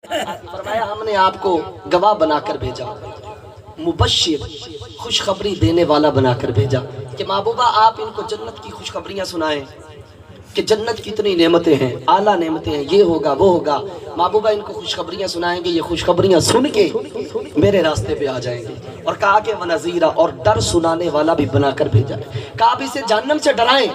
فرمایا ہم نے آپ کو گواہ بنا کر بھیجا، مبشر خوشخبری دینے والا بنا کر بھیجا کہ محبوبہ آپ ان کو جنت کی خوشخبریاں سنائیں کہ جنت کتنی نعمتیں ہیں، اعلیٰ نعمتیں ہیں، یہ ہوگا وہ ہوگا۔ محبوبہ ان کو خوشخبریاں سنائیں گے، یہ خوشخبریاں سن کے میرے راستے پہ آ جائیں گے۔ اور کہا کہ ونذیرہ، اور ڈر سنانے والا بھی بنا کر بھیجا ہے۔ کہا اب اسے جہنم سے ڈرائیں،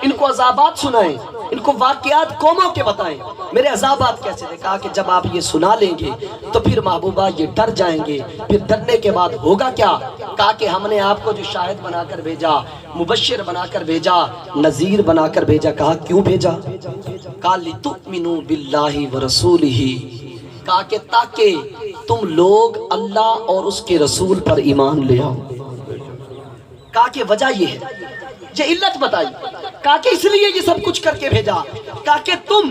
ان کو عذابات سنائیں، ان کو واقعات قوموں کے بتائیں، میرے عذابات کیسے تھے۔ کہا کہ جب آپ یہ سنا لیں گے تو پھر محبوبہ یہ ڈر جائیں گے، پھر ڈرنے کے بعد ہوگا کیا۔ کہا کہ ہم نے آپ کو جو شاہد بنا کر بھیجا، مبشر بنا کر بھیجا، نذیر بنا کر بھیجا۔ کہا کیوں بھیجا؟ کہا لِتُؤْمِنُوا بِاللَّهِ وَرَسُولِهِ، کہا کہ تاکہ تم لوگ اللہ اور اس کے رسول پر ایمان لے آؤ۔ کہا کہ وجہ یہ ہے، یہ علت بتائی۔ کہا کہ اس لیے یہ سب کچھ کر کے بھیجا، کہا کہ تم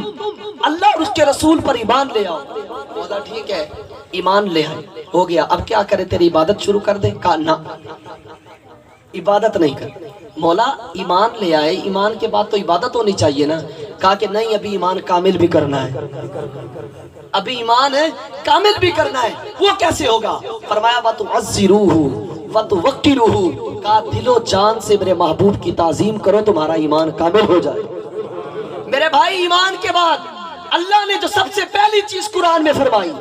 اللہ اور اس کے رسول پر ایمان لے آؤ۔ بولا ٹھیک ہے، ایمان لے آئے، ہو گیا، اب کیا کرے، تیری عبادت شروع کر دیں؟ کہا نہ، عبادت نہیں کر۔ مولا ایمان لے آئے، ایمان کے بعد تو عبادت ہونی چاہیے نا۔ کہا کہ نہیں، ابھی ایمان کامل بھی کرنا ہے، ابھی ایمان ہے کامل بھی کرنا ہے۔ وہ کیسے ہوگا؟ فرمایا وَتُعَزِّرُوهُ وَتُوَقِّرُوهُ، کہا دل و جان سے میرے محبوب کی تعظیم کرو، تمہارا ایمان کامل ہو جائے۔ میرے بھائی، ایمان کے بعد اللہ نے جو سب سے پہلی چیز قرآن میں فرمائی،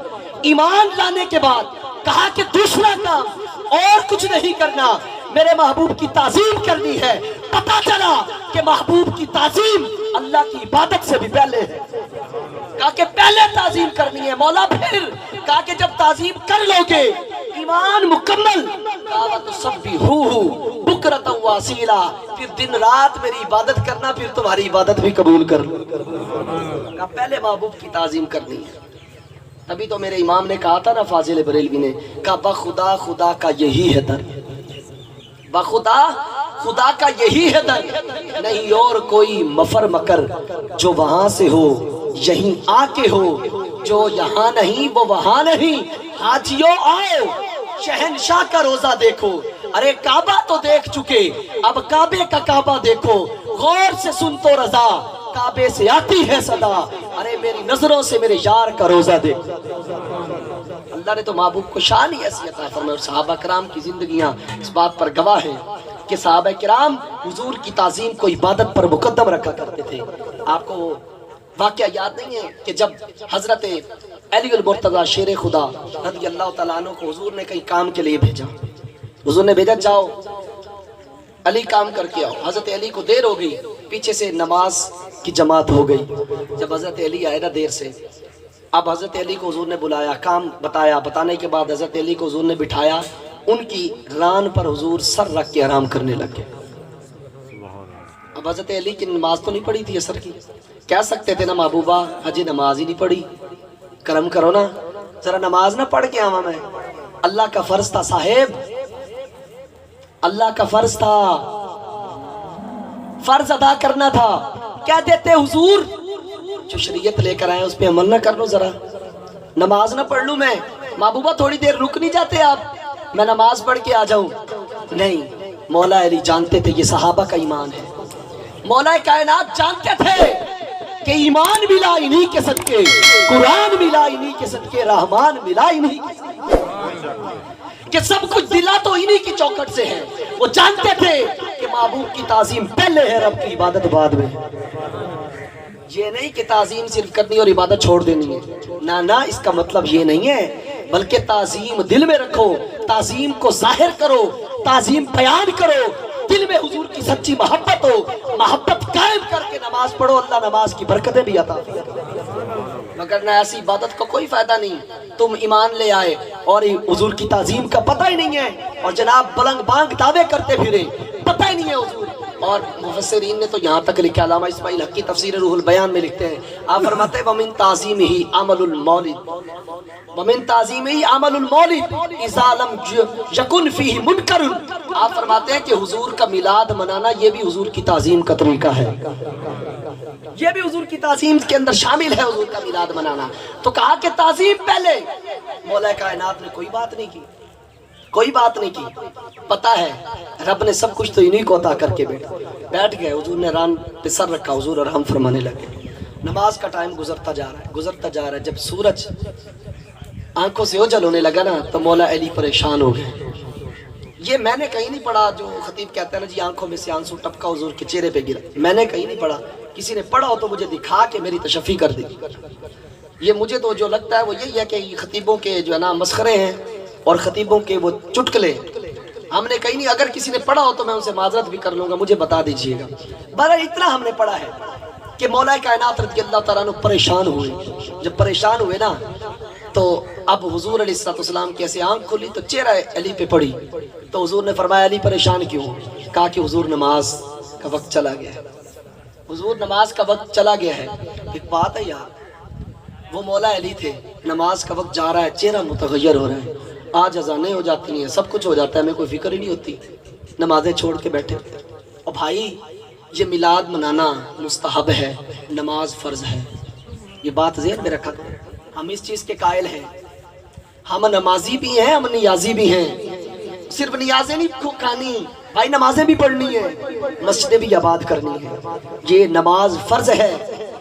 ایمان لانے کے بعد کہا کہ دوسرا کام اور کچھ نہیں کرنا، میرے محبوب کی تعظیم کرنی ہے۔ پتہ چلا کہ محبوب کی تعظیم اللہ کی عبادت سے بھی پہلے ہے۔ کہا کہ پہلے تعظیم کرنی ہے مولا، پھر کہا کہ جب تعظیم کر لو گے ایمان مکمل، کہا وَتُسَبِّحُوهُ بُکْرَةً وَأَصِیلًا، پھر دن رات میری عبادت کرنا، پھر تمہاری عبادت بھی قبول کر لو۔ کہا پہلے محبوب کی تعظیم کرنی ہے۔ تبھی تو میرے امام نے کہا تھا نا، فاضل بریلوی نے کہا بخدا خدا کا یہی ہے در، بخدا خدا کا یہی ہے در، نہیں اور کوئی مفر مکر جو وہاں سے ہو یہیں آ کے ہو، جو یہاں نہیں وہ وہاں نہیں۔ حاجیوں آؤ، شہنشاہ کا روزہ دیکھو، ارے کعبہ تو دیکھ چکے، اب کعبے کا کعبہ دیکھو، غور سے سن تو رضا، کعبے سے آتی ہے صدا، ارے میری نظروں سے میرے یار کا روزہ دیکھو۔ اللہ نے تو محبوب کو شان ہی ایسی عطا فرمائی، اور صحابہ کرام کی زندگیاں اس بات پر گواہ ہیں کہ صحابہ کرام حضور کی تعظیم کو عبادت پر مقدم رکھا کرتے تھے۔ آپ کو واقعہ یاد نہیں ہے کہ جب حضرت علی المرتضیٰ شیر خدا رضی اللہ تعالیٰ عنہ کو حضور نے کئی کام کے لیے بھیجا، حضور نے بھیجا جاؤ علی کام کر کے آؤ۔ حضرت علی کو دیر ہو گئی، پیچھے سے نماز کی جماعت ہو گئی۔ جب حضرت علی آئے نا دیر سے، اب حضرت علی کو حضور نے بلایا، کام بتایا، بتانے کے بعد حضرت علی کو حضور نے بٹھایا، ان کی ران پر حضور سر رکھ کے آرام کرنے لگ گئے۔ اب حضرت علی کی نماز تو نہیں پڑھی تھی عصر کی، کہہ سکتے تھے نا محبوبہ حجی نماز ہی نہیں پڑھی، کرم کرو نا، ذرا نماز نہ پڑھ کے آواں میں۔ اللہ کا فرض تھا صاحب، اللہ کا فرض تھا، فرض ادا کرنا تھا۔ کہہ دیتے حضور جو شریعت لے کر آئے اس پہ عمل نہ کر لو، ذرا نماز نہ پڑھ لوں میں، محبوبہ تھوڑی دیر رک نہیں جاتے آپ، میں نماز پڑھ کے آ جاؤں؟ نہیں، مولا علی جانتے تھے یہ صحابہ کا ایمان ہے، مولا کائنات جانتے تھے کہ ایمان ملا انہی کے صدقے، قرآن ملا انہی کے صدقے، رحمان ملا انہی کے صدقے، کہ سب کچھ دلا تو انہی کی چوکٹ سے ہے۔ وہ جانتے تھے کہ محبوب کی تعظیم پہلے ہے، رب کی عبادت بعد میں ہے۔ یہ نہیں کہ تعظیم صرف کرنی اور عبادت چھوڑ دینی ہے، نہ نہ، اس کا مطلب یہ نہیں ہے، بلکہ تعظیم دل میں رکھو، تعظیم کو ظاہر کرو، تعظیم بیان کرو، دل میں حضور کی سچی محبت ہو، محبت قائم کر کے نماز پڑھو، اللہ نماز کی برکتیں بھی عطا مگر نہ ایسی عبادت کو کوئی فائدہ نہیں۔ تم ایمان لے آئے اور حضور کی تعظیم کا پتہ ہی نہیں ہے، اور جناب بلنگ بانگ دعوے کرتے پھرے، پتہ ہی نہیں ہے حضور۔ اور مفسرین نے تو یہاں تک لکھا، علامہ اسماعیل حق کی تفسیر روح البیان میں لکھتے ہیں، آپ فرماتے ہیں وَمِن تَعْظِيمِهِ عَمَلُ الْمَوْلِدِ، وَمِن تَعْظِيمِهِ عَمَلُ الْمَوْلِدِ إِذَا لَمْ يَكُنْ فِيهِ مُنْكَرٌ، آپ فرماتے ہیں کہ حضور کا میلاد منانا یہ بھی حضور کی تعظیم کا طریقہ ہے، یہ بھی حضور کی تعظیم کے اندر شامل ہے، حضور کا میلاد منانا۔ تو کہا کہ تعظیم پہلے، مولا کائنات نے کوئی بات نہیں کی، کوئی بات نہیں کی، پتہ ہے رب نے سب کچھ تو انہی کو عطا کر کے بیٹھ گئے، حضور نے ران پہ سر رکھا، حضور ارحم فرمانے لگے، نماز کا ٹائم گزرتا جا رہا ہے. جب سورج آنکھوں سے اوجھل ہونے لگا نا تو مولا علی پریشان ہو گئے. یہ میں نے کہیں نہیں پڑھا جو خطیب کہتا ہے نا جی آنکھوں میں سے آنسو ٹپکا حضور کے چہرے پہ گرا. میں نے کہیں نہیں پڑھا. کسی نے پڑھا ہو تو مجھے دکھا کے میری تشفی کر دی. یہ مجھے تو جو لگتا ہے وہ یہی ہے کہ یہ خطیبوں کے جو ہے نا مسخرے ہیں اور خطیبوں کے وہ چٹکلے. ہم نے کہیں نہیں. اگر کسی نے پڑھا ہو تو میں ان سے معذرت بھی کر لوں گا, مجھے بتا دیجئے گا. بہرحال اتنا ہم نے پڑھا ہے کہ مولا کائنات رضی اللہ تعالیٰ عنہ پریشان ہوئے. جب پریشان ہوئے نا تو اب حضور علیہ السلام کی ایسے آنکھ کھلی تو چہرہ علی پہ پڑی. تو حضور نے فرمایا علی پریشان کیوں؟ کہا کہ حضور نماز کا وقت چلا گیا ہے. حضور نماز کا وقت چلا گیا ہے. ایک بات ہے یار, وہ مولا علی تھے, نماز کا وقت جا رہا ہے, چہرہ متغیر ہو رہا ہے, آج اذانیں ہو جاتی ہیں, سب کچھ ہو جاتا ہے, ہمیں کوئی فکر ہی نہیں ہوتی, نمازیں چھوڑ کے بیٹھے. اور بھائی یہ میلاد منانا مستحب ہے, نماز فرض ہے. یہ بات ذہن میں رکھا کرو. ہم اس چیز کے قائل ہیں, ہم نمازی بھی ہیں, ہم نیازی بھی ہیں. صرف نیازیں نہیں کھانی بھائی, نمازیں بھی پڑھنی ہیں, مسجدیں بھی آباد کرنی ہیں. یہ نماز فرض ہے,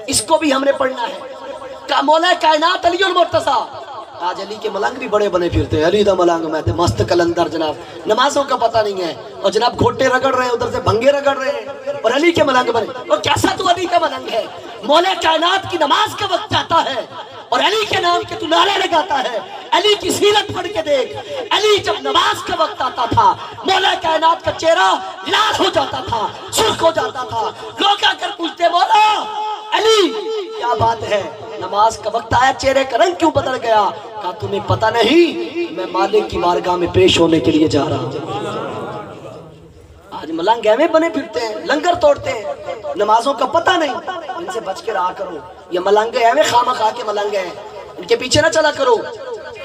اس کو بھی ہم نے پڑھنا ہے. مولا کائنات علی المرتضیٰ. آج علی کے ملنگ بھی بڑے بنے پھرتے ہیں, علی دا ملنگ میں مست کلندر جناب, نمازوں کا پتہ نہیں ہے, اور جناب گھوٹے رگڑ رہے ہیں, ادھر سے بھنگے رگڑ رہے ہیں, اور علی کے ملنگ بنے. اور کیسا تو علی کا ملنگ ہے؟ مولا کائنات کی نماز کا وقت جاتا ہے اور علی کے نام کے تو نعرے لگاتا ہے. علی کی سیرت پڑھ کے دیکھ, علی جب نماز کا وقت آتا تھا مولا کائنات کا چہرہ لال ہو جاتا تھا, سرخ ہو جاتا تھا. لوگ آ کر پوچھتے مولا علی کیا بات ہے, نماز کا وقت آیا, چہرے کا رنگ کیوں بدل گیا؟ کہا تمہیں پتہ نہیں, میں مالک کی بارگاہ میں پیش ہونے کے لیے جا رہا ہوں. آج ملنگ ایویں بنے پھرتے ہیں, لنگر توڑتے ہیں, نمازوں کا پتہ نہیں. ان سے بچ کے رہا کرو. یہ ملنگ ایویں خامہ خواہ کے ملنگ ہیں, ان کے پیچھے نہ چلا کرو.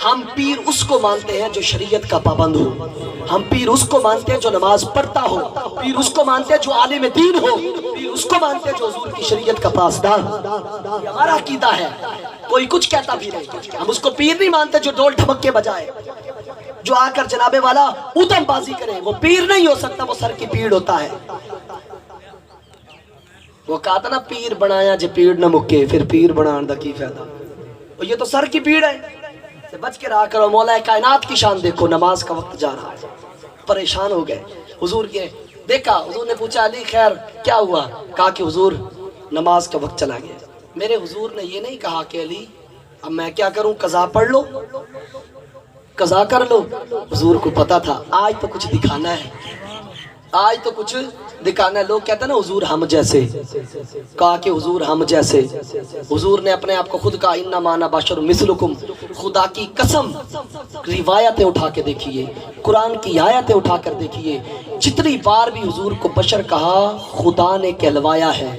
ہم پیر اس کو مانتے ہیں جو شریعت کا پابند ہو, ہم پیر اس کو مانتے ہیں جو نماز پڑھتا ہو, پیر اس کو مانتے ہیں جو عالم دین ہو, پیر اس کو مانتے ہیں جو حضور کی شریعت کا پاسدار. یہ ہمارا عقیدہ ہے. کوئی کچھ کہتا بھی نہیں, ہم اس کو پیر نہیں مانتے جو ڈول ڈھمک کے بجائے, جو آ کر جناب والا ادم بازی کرے. وہ پیر نہیں ہو سکتا, وہ سر کی پیڑ ہوتا ہے. وہ کہا تھا نا پیر بنایا جے پیڑ نہ مکے, پھر پیر بنان دا کی فائدہ. اور یہ تو سر کی پیڑ ہے, سے بچ کے رہا کرو. مولا کائنات کی شان دیکھو, نماز کا وقت جا رہا ہے, پریشان ہو گئے. حضور کے دیکھا, حضور نے پوچھا علی خیر کیا ہوا؟ کہا کہ حضور نماز کا وقت چلا گیا. میرے حضور نے یہ نہیں کہا کہ علی اب میں کیا کروں, قضا پڑھ لو, قضا کر لو. حضور کو پتا تھا آج تو کچھ دکھانا ہے, آج تو کچھ دکھانا ہے. لوگ کہتے ہیں نا حضور ہم جیسے, کہا کہ حضور ہم جیسے. حضور نے اپنے آپ کو خود کہا انما انا بشر مثلکم. خدا کی قسم روایتیں اٹھا کے دیکھیے, قرآن کی آیتیں اٹھا کر دیکھیے, جتنی بار بھی حضور کو بشر کہا خدا نے کہلوایا ہے,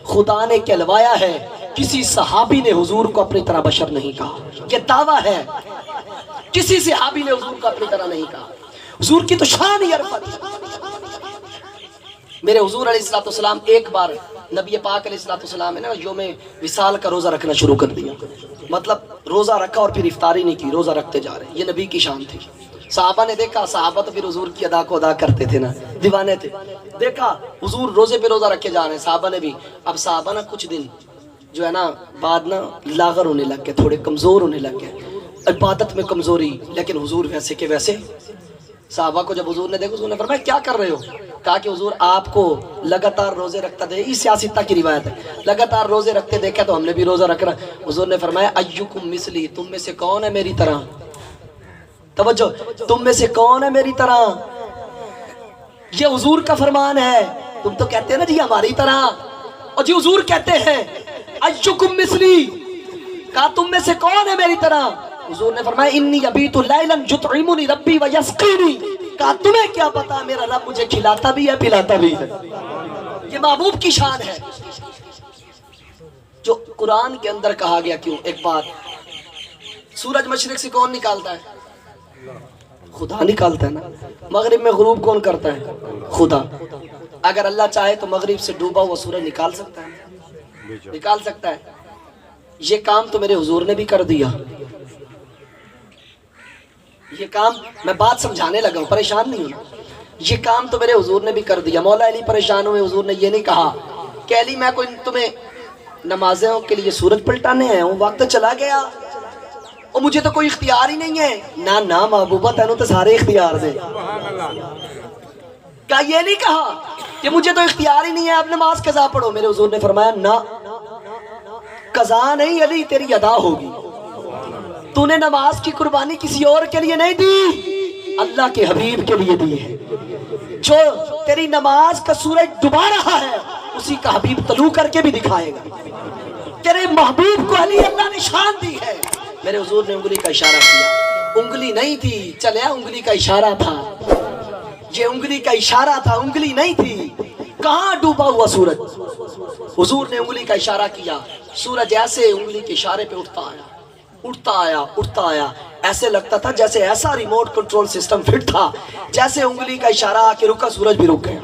خدا نے کہلوایا ہے. کسی صحابی نے حضور کو اپنی طرح بشر نہیں کہا, یہ دعویٰ ہے. کسی صحابی نے حضور کو اپنی طرح نہیں کہا. حضور کی تو شان ہی عرفت. میرے حضور علیہ السلام ایک بار نبی پاک علیہ السلام نے یوم وصال کا روزہ رکھنا شروع کر دیا. مطلب روزہ رکھا اور پھر افطاری نہیں کی, روزہ رکھتے جا رہے ہیں. یہ نبی کی شان تھی. صحابہ نے دیکھا, صحابہ تو پھر حضور کی ادا کو ادا کرتے تھے نا, دیوانے تھے. دیکھا حضور روزے پہ روزہ رکھے جا رہے ہیں, صحابہ نے بھی. اب صحابہ نا کچھ دن جو ہے نا بعد نا لاغر ہونے لگ گئے, تھوڑے کمزور ہونے لگ گئے, عبادت میں کمزوری. لیکن حضور ویسے کے ویسے. صحابہ کو جب حضور نے دیکھا, حضور نے فرمایا کیا کر رہے ہو؟ کہا کہ حضور آپ کو لگاتار روزے رکھتا دے, اس سیاستہ کی روایت ہے, لگاتار روزے رکھتے دیکھا تو ہم نے بھی روزہ رکھنا. حضور نے فرمایا ایکم مثلی, تم میں سے کون ہے میری طرح؟ توجہ, تم میں سے کون ہے میری طرح؟ یہ حضور کا فرمان ہے. تم تو کہتے ہیں نا جی ہماری طرح, اور جی حضور کہتے ہیں ایکم مثلی. کہا تم میں سے کون ہے میری طرح؟ حضور نے فرمایا انی ابیت لیلا یطعمنی ربی ویسقینی. کہا تمہیں کیا پتا, میرا رب مجھے کھلاتا بھی ہے پلاتا بھی ہے. یہ محبوب کی شان ہے جو قرآن کے اندر کہا گیا. کیوں؟ ایک بات, سورج مشرق سے کون نکالتا ہے؟ خدا نکالتا ہے نا. مغرب میں غروب کون کرتا ہے؟ خدا. اگر اللہ چاہے تو مغرب سے ڈوبا ہوا سورج نکال سکتا ہے, نکال سکتا ہے. یہ کام تو میرے حضور نے بھی کر دیا. یہ کام میں بات سمجھانے لگا ہوں, پریشان نہیں ہوں. یہ کام تو میرے حضور نے بھی کر دیا. مولا علی پریشان ہوئے, حضور نے یہ نہیں کہا کہ علی میں کوئی تمہیں نمازوں کے لیے سورج پلٹانے ہیں، وہ وقت چلا گیا اور مجھے تو کوئی اختیار ہی نہیں ہے. نہ محبوبہ تینوں تو سارے اختیار دے. کہا یہ نہیں کہا کہ مجھے تو اختیار ہی نہیں ہے اب نماز قضا پڑھو. میرے حضور نے فرمایا نہ، قضا نہیں علی تیری ادا ہوگی. تو نے نماز کی قربانی کسی اور کے لیے نہیں دی، اللہ کے حبیب کے لیے دی ہے. جو تیری نماز کا سورج ڈبا رہا ہے اسی کا حبیب طلوع کر کے بھی دکھائے گا. تیرے محبوب کو علی اللہ نے شان دی ہے. میرے حضور نے انگلی کا اشارہ کیا، انگلی نہیں تھی، چلیا انگلی کا اشارہ تھا. یہ انگلی کا اشارہ تھا، انگلی نہیں تھی. کہاں ڈوبا ہوا سورج؟ حضور نے انگلی کا اشارہ کیا، سورج ایسے انگلی کے اشارے پہ اٹھتا آیا، اٹھتا آیا، اٹھتا آیا. ایسے لگتا تھا جیسے ایسا ریموٹ کنٹرول سسٹم فٹ تھا، جیسے انگلی کا اشارہ آ کے رکا سورج بھی رک گیا.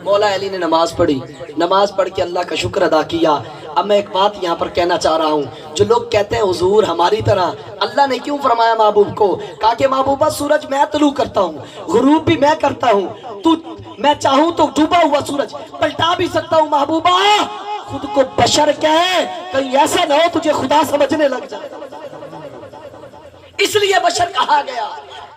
مولا علی نے نماز پڑھی، نماز پڑھ کے اللہ کا شکر ادا کیا. اب میں ایک بات یہاں پر کہنا چاہ رہا ہوں. جو لوگ کہتے ہیں حضور ہماری طرح، اللہ نے کیوں فرمایا محبوب کو؟ کہا کہ محبوبہ سورج میں طلوع کرتا ہوں، غروب بھی میں کرتا ہوں. تو میں چاہوں تو ڈوبا ہوا سورج پلٹا بھی سکتا ہوں. محبوبہ خود کو بشر کہے، کہیں ایسا نہ ہو تجھے خدا سمجھنے لگ جائے، اس لیے بشر کہا گیا.